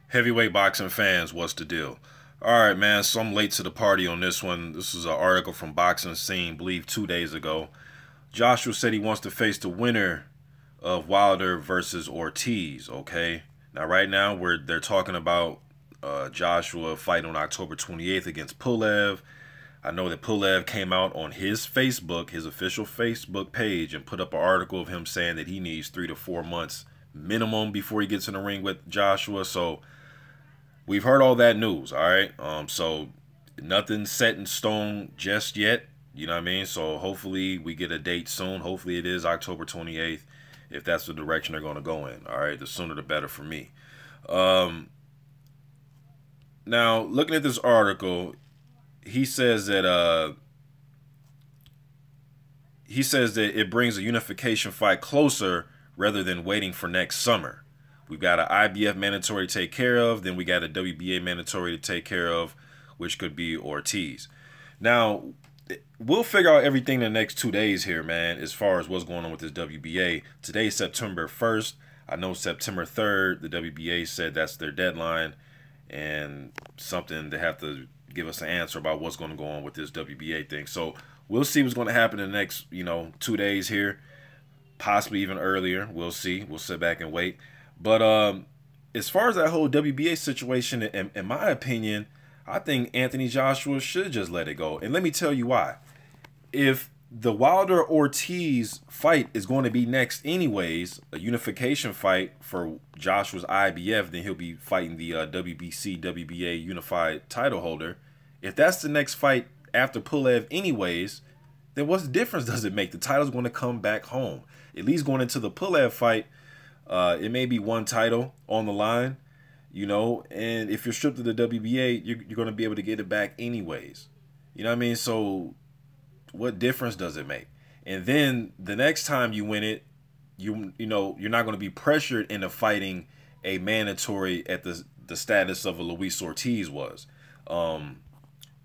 Heavyweight boxing fans, what's the deal? All right, man. So I'm late to the party on this one. This is an article from Boxing Scene, I believe 2 days ago. Joshua said he wants to face the winner of Wilder versus Ortiz. Okay. Now, right now, they're talking about Joshua fighting on October 28th against Pulev. I know that Pulev came out on his Facebook, his official Facebook page, and put up an article of him saying that he needs 3 to 4 months minimum before he gets in the ring with Joshua. So we've heard all that news, all right? So nothing's set in stone just yet, you know what I mean? So hopefully we get a date soon. Hopefully it is October 28th, if that's the direction they're going to go in, all right? The sooner the better for me. Now, looking at this article, he says that it brings a unification fight closer rather than waiting for next summer. We've got an IBF mandatory to take care of. Then we got a WBA mandatory to take care of, which could be Ortiz. Now, we'll figure out everything in the next 2 days here, man, as far as what's going on with this WBA. Today's September 1st. I know September 3rd, the WBA said that's their deadline and something they have to give us an answer about what's going to go on with this WBA thing. So we'll see what's going to happen in the next, 2 days here, possibly even earlier. We'll see. We'll sit back and wait. But as far as that whole WBA situation, in my opinion, I think Anthony Joshua should just let it go. And let me tell you why. If the Wilder Ortiz fight is going to be next anyways, a unification fight for Joshua's IBF, then he'll be fighting the WBC, WBA unified title holder. If that's the next fight after Pulev anyways, then what difference does it make? The title's going to come back home. At least going into the Pulev fight, it may be one title on the line, and if you're stripped of the WBA, you're going to be able to get it back anyways. You know what I mean? So what difference does it make? And then the next time you win it, you're not going to be pressured into fighting a mandatory at the status of a Luis Ortiz was.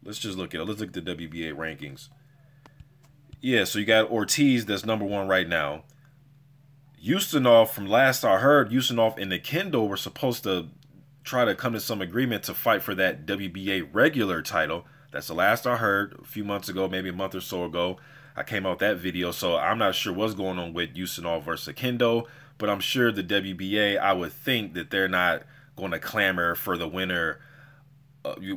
Let's just look at it. Let's look at the WBA rankings. Yeah, so you got Ortiz that's #1 right now. Ustinov, from last I heard, Ustinov and Kendo were supposed to try to come to some agreement to fight for that WBA regular title. That's the last I heard a few months ago, maybe a month or so ago. I came out with that video, so I'm not sure what's going on with Ustinov versus Kendo, but I'm sure the WBA, I would think that they're not going to clamor for the winner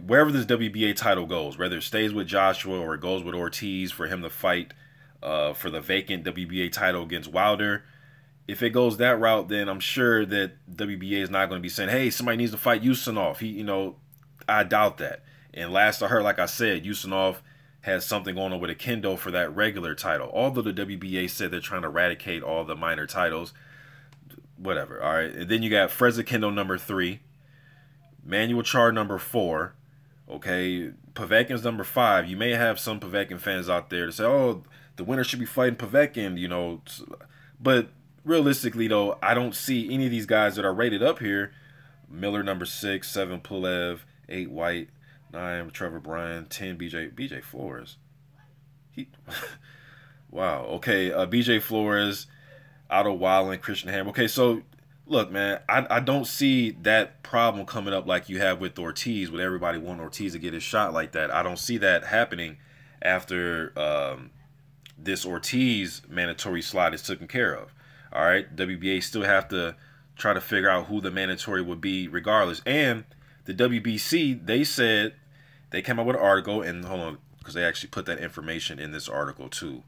wherever this WBA title goes, whether it stays with Joshua or it goes with Ortiz for him to fight for the vacant WBA title against Wilder. If it goes that route, then I'm sure that WBA is not going to be saying, hey, somebody needs to fight Ustinov. I doubt that. And last I heard, like I said, Ustinov has something going on with Kendo for that regular title. Although the WBA said they're trying to eradicate all the minor titles. Whatever, all right. And then you got Freza Kendo #3. Manuel Char #4. Okay, Povetkin's #5. You may have some Povetkin fans out there to say, oh, the winner should be fighting Povetkin, But realistically, though, I don't see any of these guys that are rated up here. Miller #6, 7 Pulev, 8 White, 9 Trevor Bryan, 10 BJ Flores. Wow. Okay, BJ Flores, Otto Wallen, Christian Ham. Okay, so look, man, I don't see that problem coming up like you have with Ortiz, with everybody wanting Ortiz to get his shot like that. I don't see that happening after this Ortiz mandatory slot is taken care of. All right, WBA still have to try to figure out who the mandatory would be regardless. And the WBC, they said, they came out with an article, and hold on, because they actually put that information in this article too.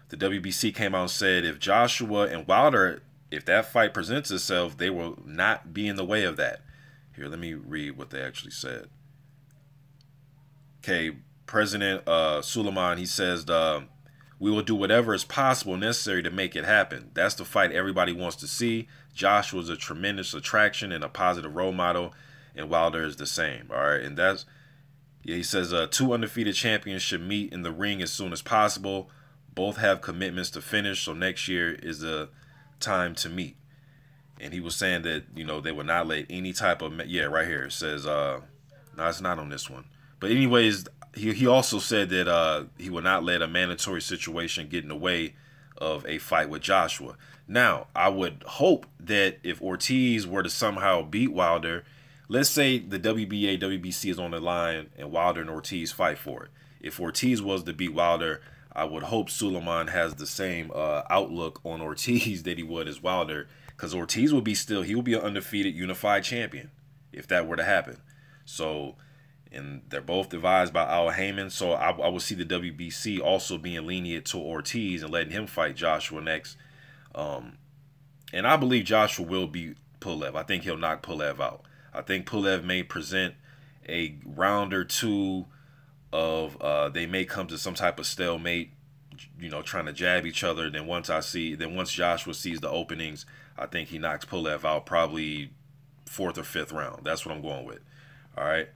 The WBC came out and said if Joshua and Wilder, if that fight presents itself, they will not be in the way of that. Here, let me read what they actually said. Okay, President Suleiman, he says, we will do whatever is possible necessary to make it happen. That's the fight everybody wants to see. Joshua's a tremendous attraction and a positive role model, and Wilder is the same. All right, and that's, yeah, he says 2 undefeated champions should meet in the ring as soon as possible. Both have commitments to finish, so next year is the time to meet. And he was saying that, they would not let any type of, yeah, right here, it says, no, it's not on this one. But anyways, he also said that he would not let a mandatory situation get in the way of a fight with Joshua. Now, I would hope that if Ortiz were to somehow beat Wilder, let's say the WBA, WBC is on the line and Wilder and Ortiz fight for it. If Ortiz was to beat Wilder, I would hope Suleiman has the same outlook on Ortiz that he would as Wilder, because Ortiz will be he will be an undefeated unified champion if that were to happen. So, and they're both advised by Al Heyman, so I will see the WBC also being lenient to Ortiz and letting him fight Joshua next. And I believe Joshua will beat Pulev. I think he'll knock Pulev out. I think Pulev may present a round or two of they may come to some type of stalemate, you know, trying to jab each other. Then once Joshua sees the openings, I think he knocks Pulev out probably 4th or 5th round. That's what I'm going with. All right,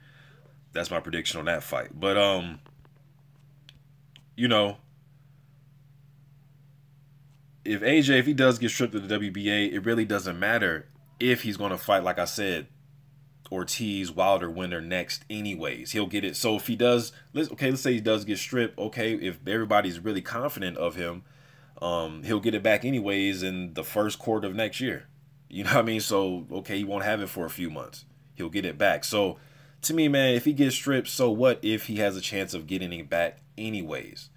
that's my prediction on that fight. But you know, if AJ, if he does get stripped of the WBA, it really doesn't matter if he's going to fight, like I said, Ortiz, Wilder winner next anyways. He'll get it. So if he does, let's say he does get stripped, okay, if everybody's really confident of him, he'll get it back anyways in the first quarter of next year. You know what I mean? So, okay, he won't have it for a few months. He'll get it back. So, to me, man, if he gets stripped, so what if he has a chance of getting it back anyways?